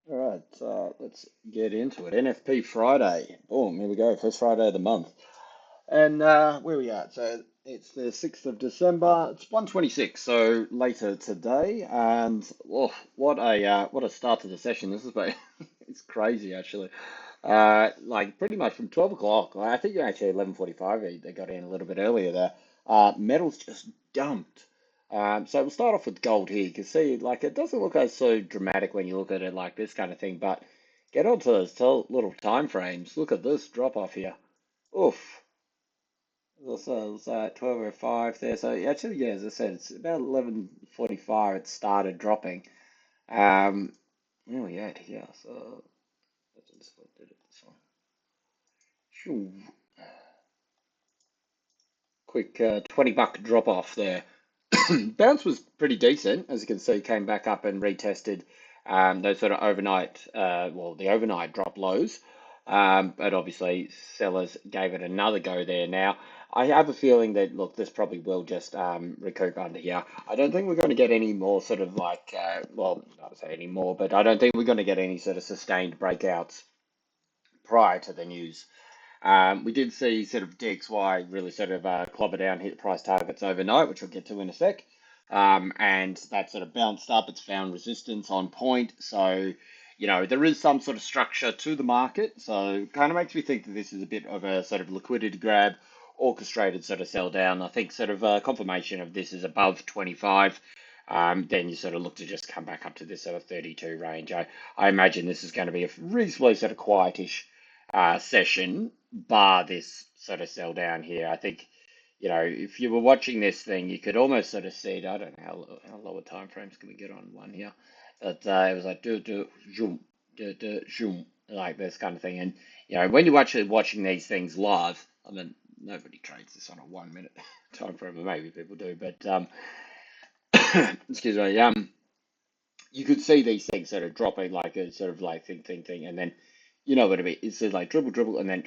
All right, let's get into it. NFP Friday. Boom, here we go. First Friday of the month. And where we at? So it's the 6th of December. It's 1:26, so later today. And oh, what a start to the session. This is it's crazy actually. Like pretty much from 12 o'clock. I think actually 11:45 they got in a little bit earlier there. Metals just dumped. So we'll start off with gold here. You can see like it doesn't look as so dramatic when you look at it like this kind of thing, but get onto those little time frames. Look at this drop off here. Oof. So it was 12:05 there. So actually, yeah, as I said, it's about 11:45 it started dropping. Where are we at here? So let's just look at it this one. Shoo. Quick $20 drop off there. Bounce was pretty decent, as you can see, came back up and retested those sort of overnight, the overnight drop lows. But obviously, sellers gave it another go there. Now, I have a feeling that, look, this probably will just recoup under here. I don't think we're going to get any more sort of like, not to say any more, but I don't think we're going to get any sort of sustained breakouts prior to the news. We did see sort of DXY really sort of clobber down, hit price targets overnight, which we'll get to in a sec. And that sort of bounced up. It's found resistance on point. So, there is some sort of structure to the market. So, it kind of makes me think that this is a bit of a sort of liquidity grab, orchestrated sort of sell down. I think sort of confirmation of this is above 25. Then you sort of look to just come back up to this sort of 32 range. I imagine this is going to be a reasonably sort of quietish session, bar this sort of sell down here. I think, if you were watching this thing, you could almost sort of see it. I don't know how lower time frames can we get on one here, but it was like zoom, zoom, like this kind of thing. And when you're actually watching these things live, I mean, nobody trades this on a 1 minute time frame, or maybe people do, but excuse me, you could see these things sort of dropping like a sort of like thing, and then you know what I mean. It's sort of like dribble, dribble, and then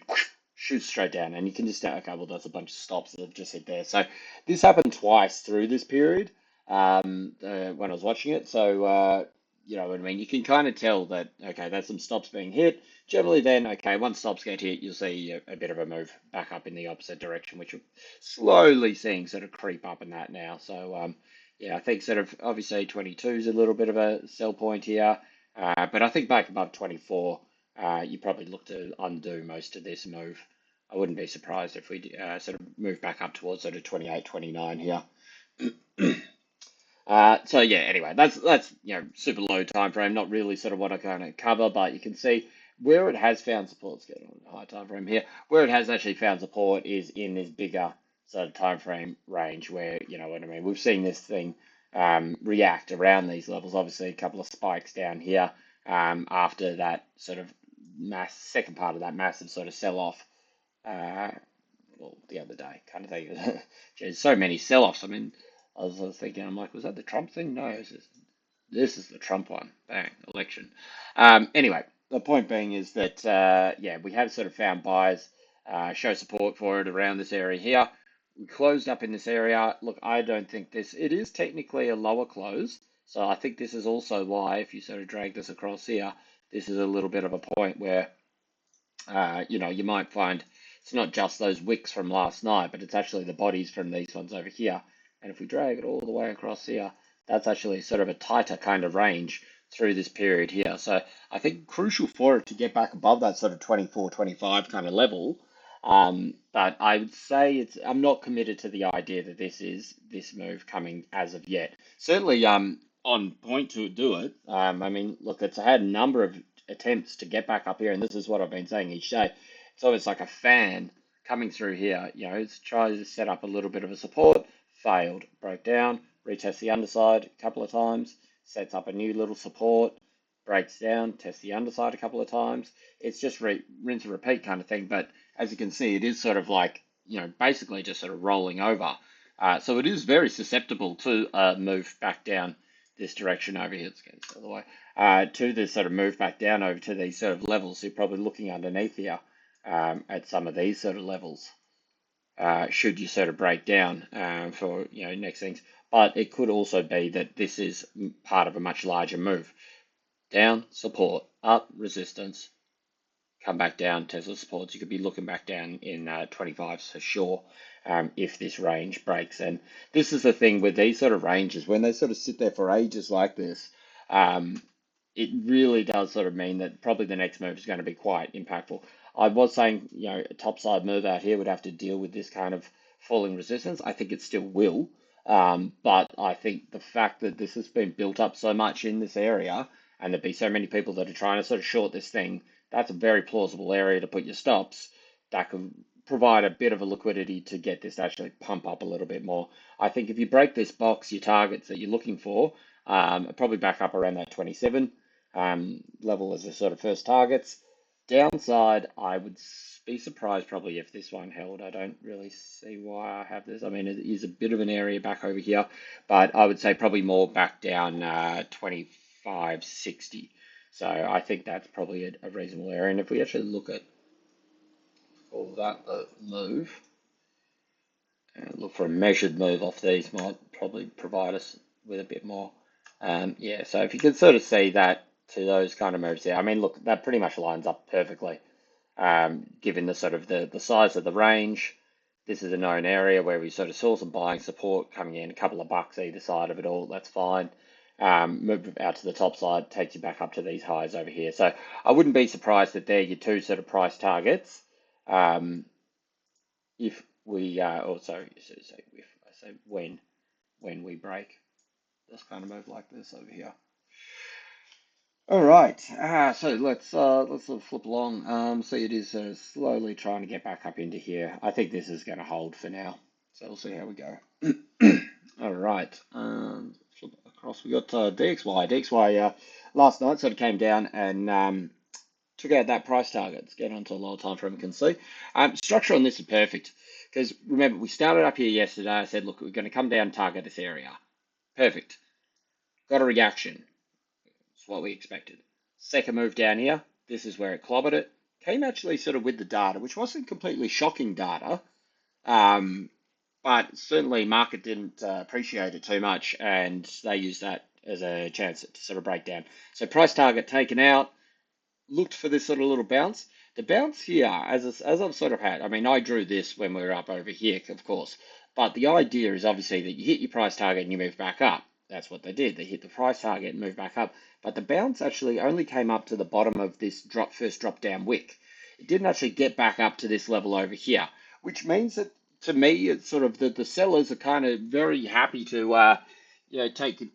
shoot straight down, and you can just say, okay, well, that's a bunch of stops that have just hit there. So this happened twice through this period when I was watching it. So you know what I mean. You can kind of tell that okay, there's some stops being hit. Generally, then okay, once stops get hit, you'll see a bit of a move back up in the opposite direction, which we're slowly seeing sort of creep up in that now. So yeah, I think sort of obviously 22 is a little bit of a sell point here, but I think back above 24, you probably look to undo most of this move. I wouldn't be surprised if we sort of move back up towards sort of 28, 29 here. So yeah, anyway, that's super low time frame, not really sort of what I kind of cover, but you can see where it has found support. Let's get on a high time frame here. Where it has actually found support is in this bigger sort of time frame range, where you know what I mean. We've seen this thing react around these levels. Obviously, a couple of spikes down here after that sort of second part of that massive sort of sell off. Uh, well, the other day, kind of thing. There's so many sell-offs. I mean, I was thinking, I'm like, was that the Trump thing? No, this is the Trump one. Bang, election. Anyway, the point being is that, yeah, we have sort of found buyers show support for it around this area here. We closed up in this area. Look, I don't think it is technically a lower close. So I think this is also why, if you sort of drag this across here, this is a little bit of a point where you might find it's not just those wicks from last night, but it's actually the bodies from these ones over here. And if we drag it all the way across here, that's actually sort of a tighter kind of range through this period here. So I think crucial for it to get back above that sort of 24, 25 kind of level. But I would say I'm not committed to the idea that this is this move coming as of yet. Certainly, on point to do it. I mean, look, it's had a number of attempts to get back up here, and this is what I've been saying each day. It's almost like a fan coming through here. It's tries to set up a little bit of a support, failed, broke down, retest the underside a couple of times, sets up a new little support, breaks down, tests the underside a couple of times. It's just rinse and repeat kind of thing. But as you can see, it is sort of like, basically just sort of rolling over. So it is very susceptible to move back down this direction over here. Let's get this other way. To this sort of move back down over to these sort of levels. So you're probably looking underneath here at some of these sort of levels. Should you sort of break down for next things, but it could also be that this is part of a much larger move. down, support, up, resistance, come back down, Tesla supports. You could be looking back down in 25s for sure, if this range breaks. And this is the thing with these sort of ranges, when they sort of sit there for ages like this, um, it really does sort of mean that probably the next move is going to be quite impactful. I was saying, a topside move out here would have to deal with this kind of falling resistance. I think it still will. But I think the fact that this has been built up so much in this area, and there'd be so many people that are trying to sort of short this thing, that's a very plausible area to put your stops. That could provide a bit of a liquidity to get this to actually pump up a little bit more. I think if you break this box, your targets that you're looking for, probably back up around that 27 level as the sort of first targets. Downside, I would be surprised probably if this one held. I don't really see why I have this. I mean, it is a bit of an area back over here, but I would say probably more back down 25.60. So I think that's probably a reasonable area. And if we actually look at all that move and look for a measured move off these, might probably provide us with a bit more. Yeah, so if you can sort of see that to those kind of moves there, I mean, look, that pretty much lines up perfectly, given the sort of the size of the range. This is a known area where we sort of saw some buying support coming in, a couple of bucks either side of it all. That's fine. Move out to the top side, takes you back up to these highs over here. So I wouldn't be surprised that they're your two sort of price targets. If we, also, if I say when we break this kind of move like this over here. All right, so let's sort of flip along. So it is slowly trying to get back up into here. I think this is going to hold for now. So we'll see how we go. All right, flip across. We got DXY. DXY last night sort of came down and took out that price target. Let's get onto a lower time frame. We can see structure on this is perfect because remember we started up here yesterday. I said, look, we're going to come down and target this area. Perfect. Got a reaction. It's what we expected. Second move down here, this is where it clobbered it. Came actually sort of with the data, which wasn't completely shocking data, but certainly market didn't appreciate it too much, and they used that as a chance to sort of break down. So price target taken out, looked for this sort of little bounce. The bounce here, as I've sort of had, I mean, I drew this when we were up over here, of course, but the idea is obviously that you hit your price target and you move back up. That's what they did. They hit the price target and moved back up. But the bounce actually only came up to the bottom of this first drop down wick. It didn't actually get back up to this level over here, which means that to me, it's sort of the sellers are kind of very happy to, take it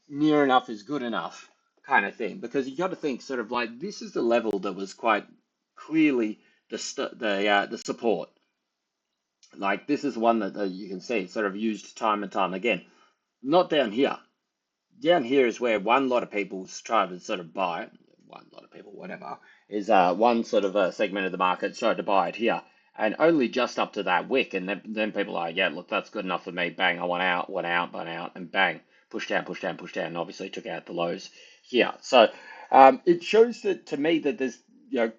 near enough is good enough kind of thing, because you got to think sort of like this is the level that was quite clearly the support. Like this is one that you can see sort of used time and time again. Not down here. Down here is where one lot of people try to sort of buy it. One lot of people, whatever, is one sort of a segment of the market tried to buy it here, and only just up to that wick, and then people are, yeah, look, that's good enough for me. Bang, I want out, and bang, push down, push down, push down, and obviously took out the lows here. So it shows that to me that there's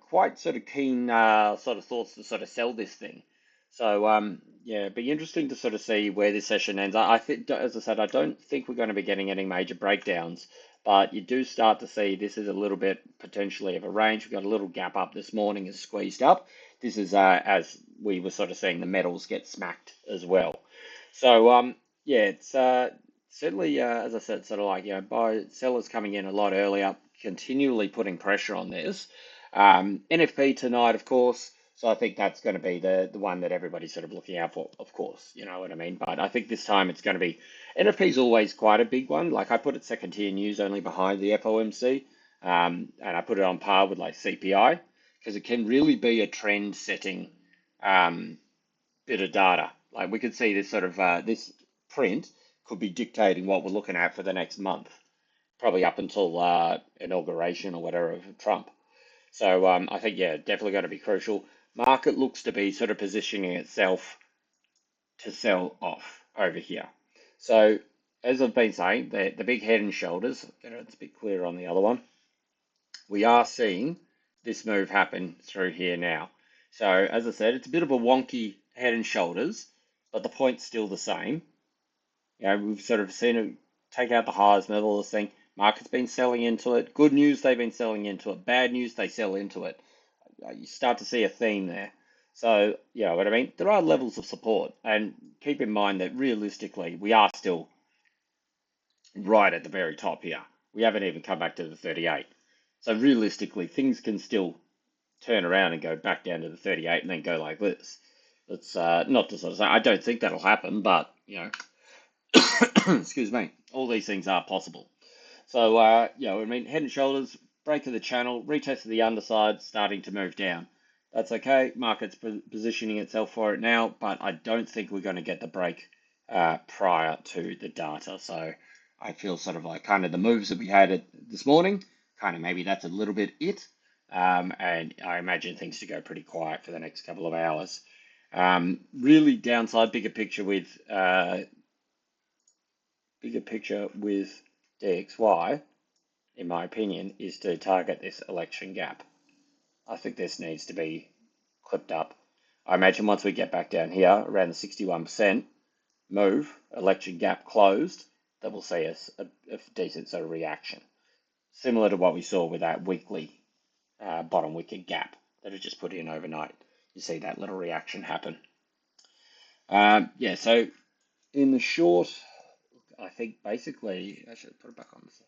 quite sort of keen sort of thoughts to sort of sell this thing. So yeah, it'd be interesting to sort of see where this session ends. I think, as I said, I don't think we're going to be getting any major breakdowns, but you do start to see this is a little bit potentially of a range. We've got a little gap up this morning, is squeezed up. This is as we were sort of seeing the metals get smacked as well. So yeah, it's certainly as I said, sort of like buy sellers coming in a lot earlier, continually putting pressure on this. NFP tonight, of course. So I think that's going to be the one that everybody's sort of looking out for, of course, you know what I mean? But I think this time it's going to be, NFP is always quite a big one. Like I put it second tier news only behind the FOMC, and I put it on par with like CPI, because it can really be a trend setting bit of data. Like we could see this sort of, this print could be dictating what we're looking at for the next month, probably up until inauguration or whatever of Trump. So I think, yeah, definitely going to be crucial. Market looks to be sort of positioning itself to sell off over here. So as I've been saying, the big head and shoulders, it's a bit clearer on the other one. We are seeing this move happen through here now. So as I said, it's a bit of a wonky head and shoulders, but the point's still the same. We've sort of seen it take out the highs, move all this thing, Market's been selling into it. Good news, they've been selling into it. Bad news, they sell into it. You start to see a theme there. So, you know what I mean? There are levels of support. And keep in mind that realistically, we are still right at the very top here. We haven't even come back to the 38. So realistically, things can still turn around and go back down to the 38 and then go like this. It's not to sort of say, I don't think that'll happen, but, you know, excuse me, all these things are possible. So, you know, I mean, head and shoulders, break of the channel, retest of the underside, starting to move down. That's okay. Market's positioning itself for it now, but I don't think we're going to get the break prior to the data. So I feel sort of like kind of the moves that we had this morning, kind of maybe that's a little bit it. And I imagine things to go pretty quiet for the next couple of hours. Really downside, bigger picture with DXY, in my opinion, is to target this election gap. I think this needs to be clipped up. I imagine once we get back down here around the 61% move, election gap closed, that will see us a decent sort of reaction. Similar to what we saw with that weekly bottom wicket gap that had just put in overnight. You see that little reaction happen. Yeah, so in the short, I think basically, I should put it back on this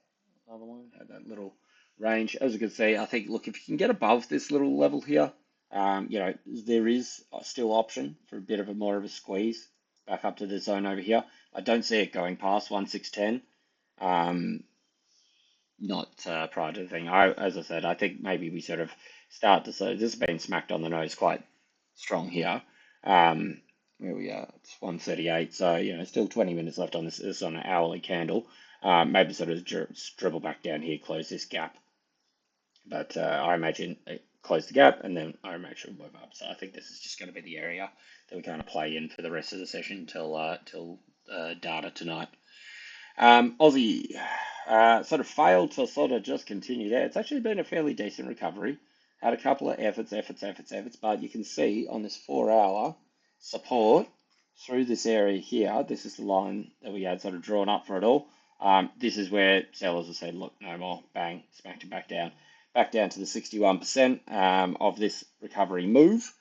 other one, had that little range. As you can see, I think, look, if you can get above this little level here, you know, there is still option for a bit of a more of a squeeze back up to the zone over here. I don't see it going past 1610. Not prior to the thing. As I said, I think maybe we sort of start to say this has been smacked on the nose quite strong here. Where we are, it's 1:38, so you know, still 20 minutes left on this. This is on an hourly candle. Maybe sort of dribble back down here, close this gap. But I imagine it close the gap, and then I imagine we'll move up. So I think this is just going to be the area that we kind of play in for the rest of the session till data tonight. Aussie sort of failed to sort of just continue there. It's actually been a fairly decent recovery. Had a couple of efforts, but you can see on this 4 hour support through this area here. This is the line that we had sort of drawn up for it all. This is where sellers have said, look, no more, bang, smacked it back down to the 61% of this recovery move.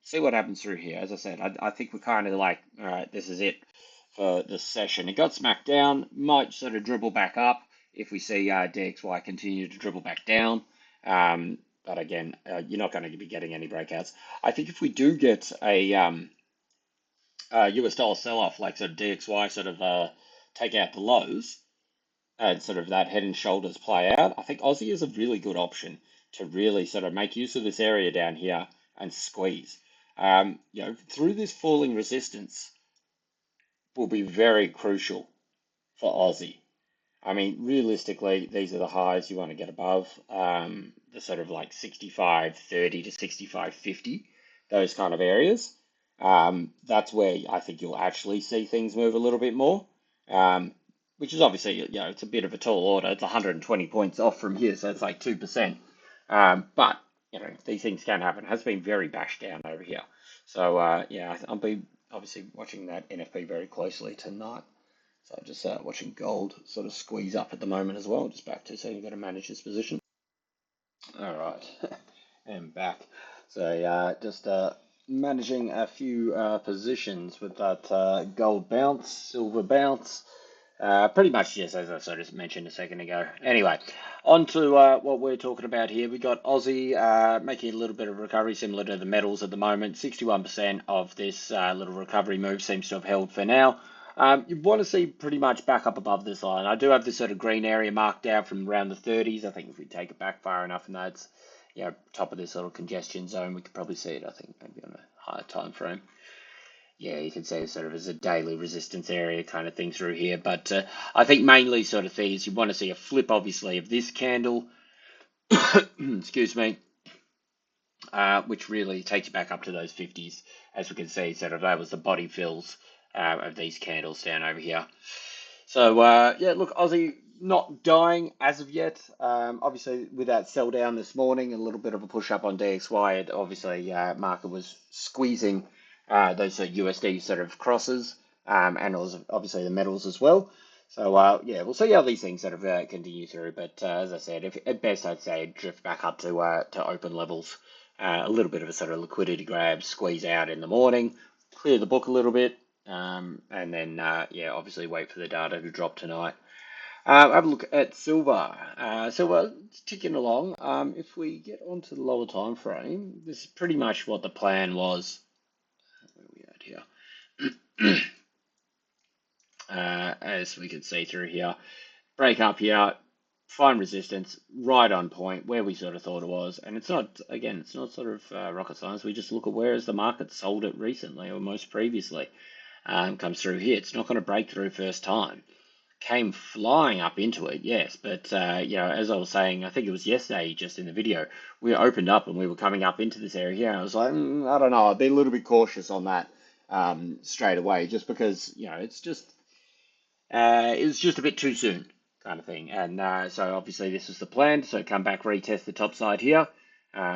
See what happens through here. As I said, I think we're kind of like, all right, this is it for this session. It got smacked down, might sort of dribble back up if we see DXY continue to dribble back down. But again, you're not going to be getting any breakouts. I think if we do get a US dollar sell-off, like sort of DXY sort of take out the lows and sort of that head and shoulders play out, I think Aussie is a really good option to really sort of make use of this area down here and squeeze. You know, through this falling resistance will be very crucial for Aussie. I mean, realistically, these are the highs you want to get above, the sort of like 65.30 to 65.50, those kind of areas. That's where I think you'll actually see things move a little bit more, which is obviously, you know, it's a bit of a tall order. It's 120 points off from here, so it's like 2%. But, you know, these things can happen. It has been very bashed down over here. So, yeah, I'll be obviously watching that NFP very closely tonight. So just watching gold sort of squeeze up at the moment as well. Just back to, so you've got to manage this position. All right, and back. So just managing a few positions with that gold bounce, silver bounce. Pretty much just as I sort of mentioned a second ago. Anyway, on to what we're talking about here. We got Aussie making a little bit of recovery, similar to the metals at the moment. 61% of this little recovery move seems to have held for now. You want to see pretty much back up above this line. I do have this sort of green area marked out from around the 30s. I think if we take it back far enough, and that's, you know, top of this little congestion zone, we could probably see it, I think, maybe on a higher time frame. Yeah, you can see it sort of as a daily resistance area kind of thing through here. But I think mainly sort of things, you want to see a flip, obviously, of this candle, excuse me, which really takes you back up to those 50s. As we can see, sort of that was the body fills of these candles down over here. So, yeah, look, Aussie not dying as of yet. Obviously, with that sell down this morning, a little bit of a push up on DXY, it obviously market was squeezing those USD sort of crosses, and also obviously the metals as well. So yeah, we'll see how these things sort of continue through. But as I said, if at best I'd say drift back up to open levels, a little bit of a sort of liquidity grab, squeeze out in the morning, clear the book a little bit, and then yeah, obviously wait for the data to drop tonight. Have a look at silver. Silver ticking along. If we get onto the lower time frame, this is pretty much what the plan was. Where are we at here? As we can see through here, break up here, find resistance right on point where we sort of thought it was. And it's not, again, it's not sort of rocket science. We just look at where has the market sold it recently or most previously. Comes through here. It's not going to break through first time. Came flying up into it, yes, but you know, as I was saying, I think it was yesterday, just in the video, we opened up and we were coming up into this area here. And I was like, I don't know, I'd be a little bit cautious on that straight away, just because you know it was just a bit too soon, kind of thing. And so obviously this was the plan. So come back, retest the top side here.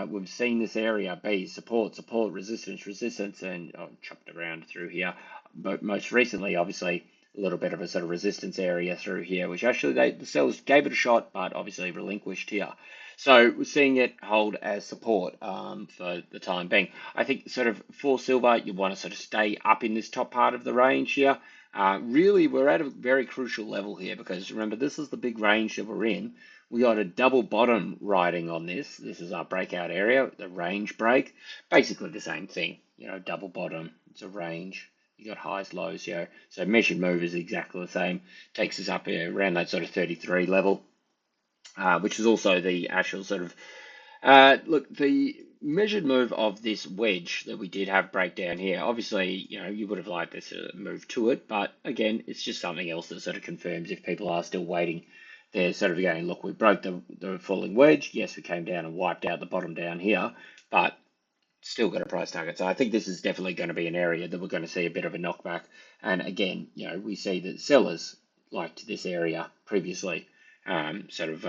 We've seen this area be support, support, resistance, resistance, and I've chopped around through here. But most recently, obviously, a little bit of a sort of resistance area through here, which actually the sellers gave it a shot, but obviously relinquished here. So we're seeing it hold as support for the time being. I think sort of for silver, you want to sort of stay up in this top part of the range here. Really, we're at a very crucial level here because remember, this is the big range that we're in. We got a double bottom riding on this. This is our breakout area, the range break. Basically the same thing, you know, double bottom, it's a range. You got highs, lows here. So measured move is exactly the same. Takes us up here around that sort of 33 level, which is also the actual sort of look, the measured move of this wedge that we did have breakdown here, obviously, you know, you would have liked this move to it, but again, it's just something else that sort of confirms if people are still waiting. They're sort of going, look, we broke the falling wedge. Yes, we came down and wiped out the bottom down here, but still got a price target. So I think this is definitely going to be an area that we're going to see a bit of a knockback. And again, you know, we see that sellers liked this area previously, sort of,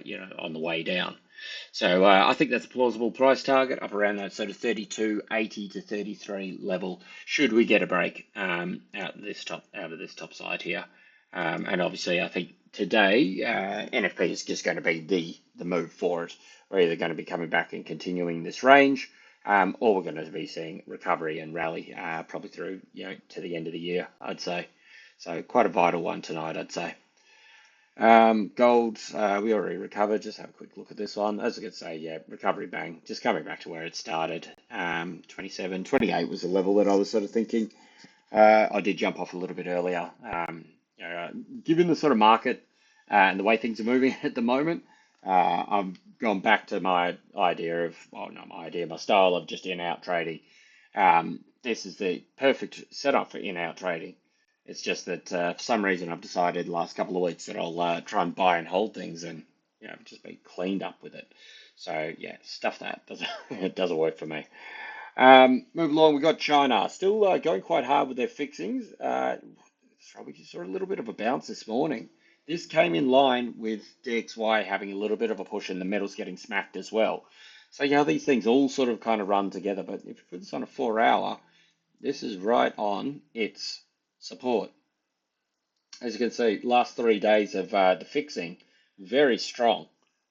you know, on the way down. So I think that's a plausible price target up around that sort of 32.80 to 33 level. Should we get a break out of this top side here, and obviously I think today NFP is just going to be the move for it. We're either going to be coming back and continuing this range, or we're going to be seeing recovery and rally probably through to the end of the year, I'd say. So quite a vital one tonight, I'd say. Gold, we already recovered. Just have a quick look at this one. As I could say, yeah, recovery bang, just coming back to where it started. 27, 28 was the level that I was sort of thinking. I did jump off a little bit earlier. Given the sort of market and the way things are moving at the moment, I'm gone back to my idea of, well, not my idea, my style of just in-out trading. This is the perfect setup for in-out trading. It's just that for some reason I've decided the last couple of weeks that I'll try and buy and hold things and just be cleaned up with it. So yeah, stuff that doesn't it doesn't work for me. Move along. We got China still going quite hard with their fixings. We just saw a little bit of a bounce this morning. This came in line with DXY having a little bit of a push and the metals getting smacked as well. So these things all sort of kind of run together. But if you put this on a 4 hour, this is right on its support. As you can see, last 3 days of the fixing, very strong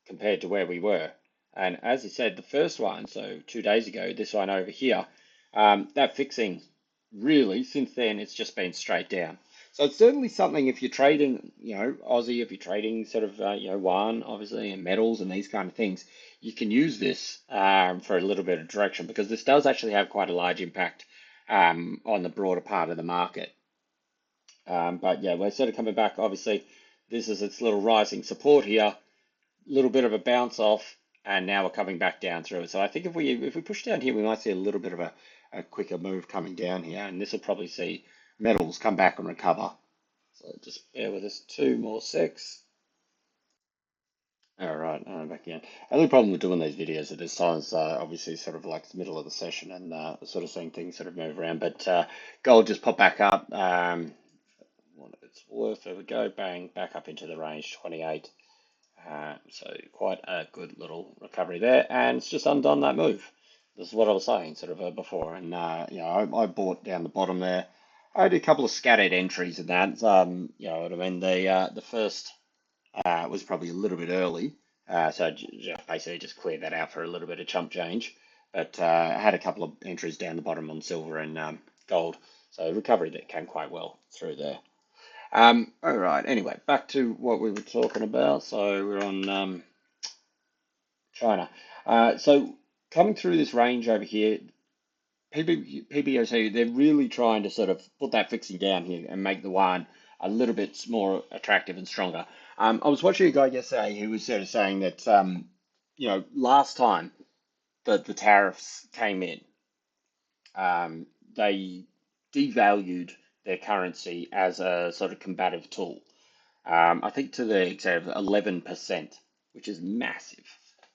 compared to where we were. And as I said, the first one, so 2 days ago, this one over here, that fixing really, since then, it's just been straight down. So it's certainly something if you're trading, Aussie, if you're trading sort of, one, obviously, and metals and these kind of things, you can use this for a little bit of direction because this does actually have quite a large impact on the broader part of the market. But yeah, we're sort of coming back. Obviously, this is its little rising support here, a little bit of a bounce off, and now we're coming back down through it. So I think if we push down here, we might see a little bit of a quicker move coming down here, and this will probably see metals come back and recover. So just bear with us 2 more secs. All right, I'm back again. The only problem with doing these videos at this time is obviously sort of like the middle of the session and sort of seeing things sort of move around. But gold just popped back up. What it's worth, there we go, bang, back up into the range, 28. So quite a good little recovery there, and it's just undone that move. This is what I was saying sort of before, and I bought down the bottom there. I had a couple of scattered entries in that. You know what I mean? The first was probably a little bit early, so basically just cleared that out for a little bit of chump change. But I had a couple of entries down the bottom on silver and gold, so recovery that came quite well through there. All right. Anyway, back to what we were talking about. So we're on China. So coming through this range over here, PBOC, they're really trying to sort of put that fixing down here and make the yuan a little bit more attractive and stronger. I was watching a guy yesterday who was sort of saying that, you know, last time that the tariffs came in, um, they devalued their currency as a sort of combative tool. I think to the extent of 11%, which is massive.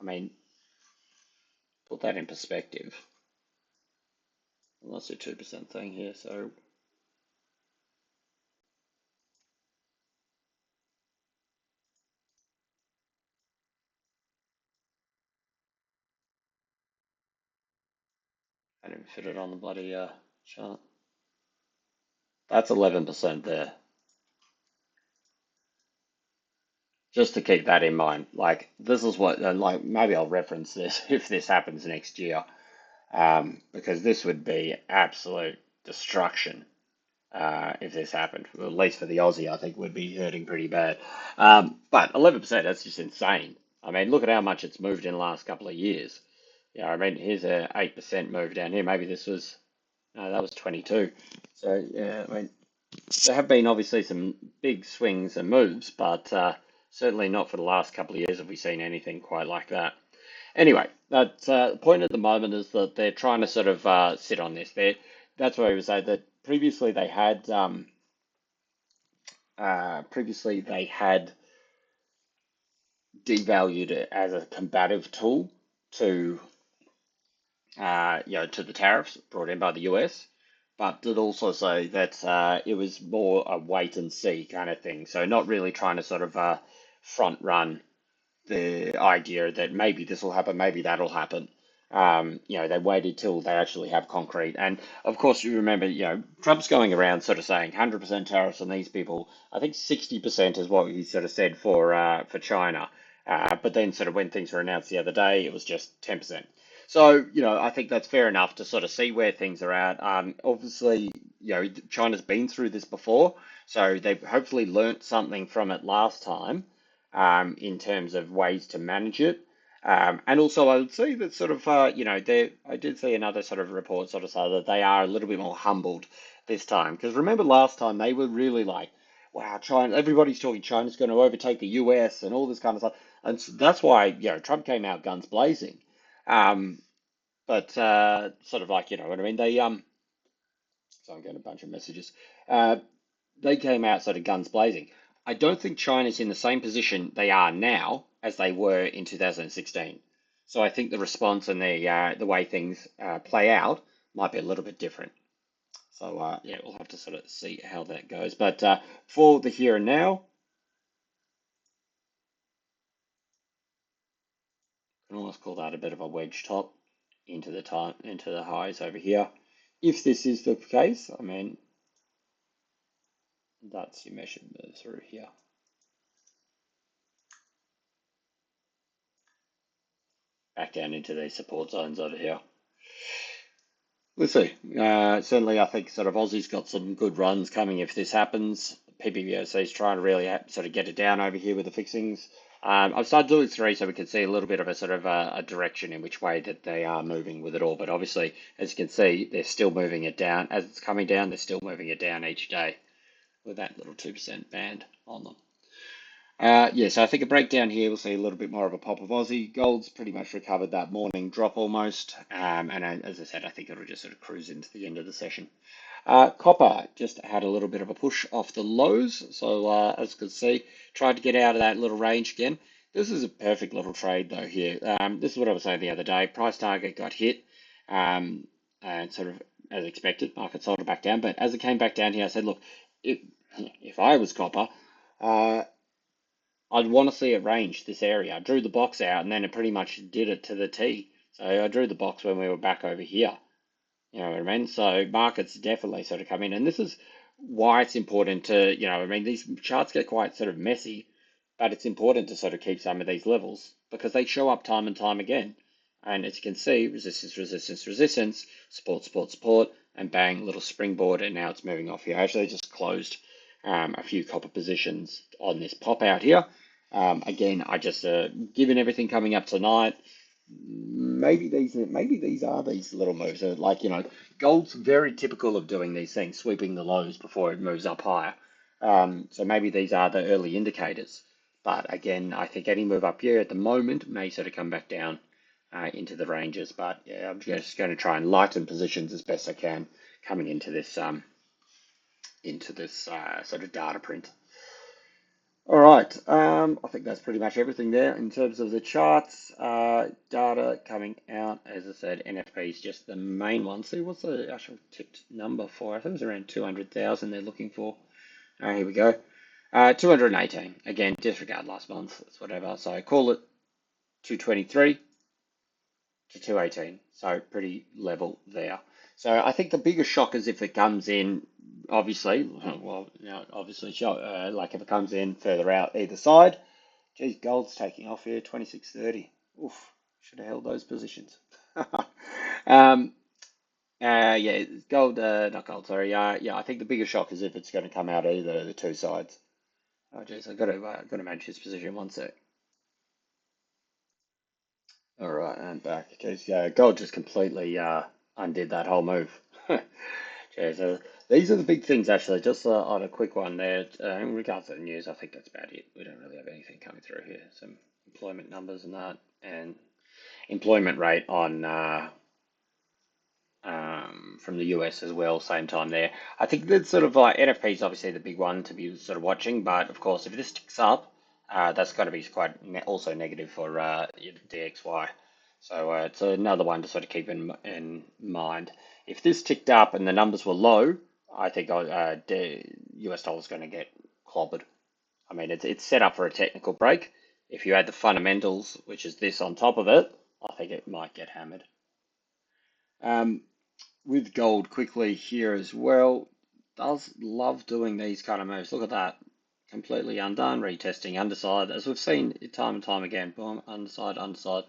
I mean, put that in perspective. Well, that's a 2% thing here, so I didn't fit it on the bloody chart. That's 11% there. Just to keep that in mind. Like, this is what, and like, maybe I'll reference this if this happens next year, because this would be absolute destruction if this happened. Well, at least for the Aussie, I think would be hurting pretty bad. But 11%, that's just insane. I mean, look at how much it's moved in the last couple of years. Yeah, I mean, here's a 8% move down here. Maybe this was, no, that was 22. So, yeah, I mean, there have been obviously some big swings and moves, but certainly not for the last couple of years have we seen anything quite like that. Anyway, the point at the moment is that they're trying to sort of sit on this. That's why I would say that previously they had devalued it as a combative tool to you know, to the tariffs brought in by the US, but did also say that it was more a wait and see kind of thing. So not really trying to sort of front run the idea that maybe this will happen, maybe that'll happen. You know, they waited till they actually have concrete. And of course, you remember, you know, Trump's going around sort of saying 100% tariffs on these people. I think 60% is what he sort of said for China. But then sort of when things were announced the other day, it was just 10%. So, you know, I think that's fair enough to sort of see where things are at. Obviously, you know, China's been through this before, so they've hopefully learnt something from it last time in terms of ways to manage it. And also, I would say that sort of, you know, I did see another sort of report sort of say that they are a little bit more humbled this time. Because remember last time they were really like, wow, China, everybody's talking China's going to overtake the US and all this kind of stuff. And so that's why, you know, Trump came out guns blazing. Um, but sort of like, you know what I mean? So I'm getting a bunch of messages. Uh, they came out sort of guns blazing. I don't think China's in the same position they are now as they were in 2016. So I think the response and the way things play out might be a little bit different. So yeah, we'll have to sort of see how that goes. But for the here and now, I can almost call that a bit of a wedge top into the highs over here. If this is the case, I mean that's your measured move through here. Back down into these support zones over here. We'll see. Certainly, I think sort of Aussie's got some good runs coming if this happens. PBOC is trying to really sort of get it down over here with the fixings. I've started doing three so we can see a little bit of a sort of a direction in which way that they are moving with it all. But obviously, as you can see, they're still moving it down. As it's coming down, they're still moving it down each day with that little 2% band on them. Yeah, so I think a breakdown here, we'll see a little bit more of a pop of Aussie. Gold's pretty much recovered that morning drop almost. And as I said, I think it'll just sort of cruise into the end of the session. Copper just had a little bit of a push off the lows. So as you can see, tried to get out of that little range again. This is a perfect little trade though here. This is what I was saying the other day. Price target got hit and sort of as expected, market sold it back down. But as it came back down here, I said, look, if I was copper, uh, I'd want to see it range this area. I drew the box out and then it pretty much did it to the T. So I drew the box when we were back over here. You know what I mean? So markets definitely sort of come in, and this is why it's important to, these charts get quite sort of messy, but it's important to sort of keep some of these levels because they show up time and time again. And as you can see, resistance, resistance, resistance, support, support, support, and bang, little springboard, and now it's moving off here. I actually just closed a few copper positions on this pop out here. Again, I just given everything coming up tonight, maybe these are these little moves. Like, gold's very typical of doing these things, sweeping the lows before it moves up higher. So maybe these are the early indicators. But again, I think any move up here at the moment may sort of come back down into the ranges. But yeah, I'm just going to try and lighten positions as best I can coming into this sort of data print. All right, I think that's pretty much everything there in terms of the charts. Data coming out, as I said, NFP is just the main one. See, what's the actual tipped number for? I think it was around 200,000 they're looking for. Here we go. 218. Again, disregard last month. It's whatever. So I call it 223 to 218. So pretty level there. So I think the biggest shock is if it comes in, obviously, well, obviously, like if it comes in further out either side. Geez, gold's taking off here, 26.30. Oof, should have held those positions. um, yeah, gold, not gold, sorry. Yeah, I think the biggest shock is if it's going to come out either of the two sides. Oh, geez, I've got to manage this position one sec. All right, and back. Geez, gold just completely undid that whole move. Geez, these are the big things actually. Just on a quick one there, in regards to the news, I think that's about it. We don't really have anything coming through here. Some employment numbers and that, and employment rate on from the US as well, same time there. I think that's sort of like NFP is obviously the big one to be sort of watching, but of course, if this ticks up, that's got to be quite also negative for DXY. So it's another one to sort of keep in mind. If this ticked up and the numbers were low, I think the US dollar is going to get clobbered. I mean, it's set up for a technical break. If you add the fundamentals, which is this on top of it, I think it might get hammered. Um, with gold quickly here as well, does love doing these kind of moves. Look at that. Completely undone, retesting underside, as we've seen time and time again. Boom, underside, underside,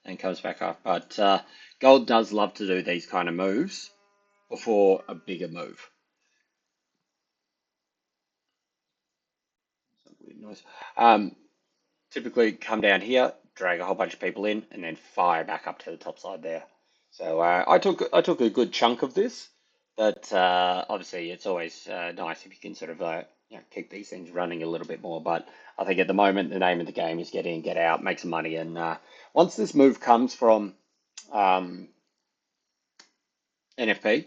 and comes back up. But gold does love to do these kind of moves before a bigger move. Some weird noise. Typically come down here, drag a whole bunch of people in, and then fire back up to the top side there. So I took a good chunk of this, but obviously it's always nice if you can sort of keep these things running a little bit more. But I think at the moment the name of the game is get in, get out, make some money, and once this move comes from um, NFP,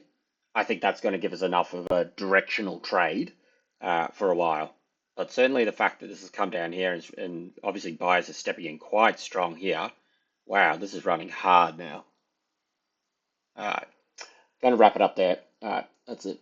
I think that's going to give us enough of a directional trade for a while. But certainly the fact that this has come down here and obviously buyers are stepping in quite strong here. Wow, this is running hard now. All right, going to wrap it up there. All right, that's it.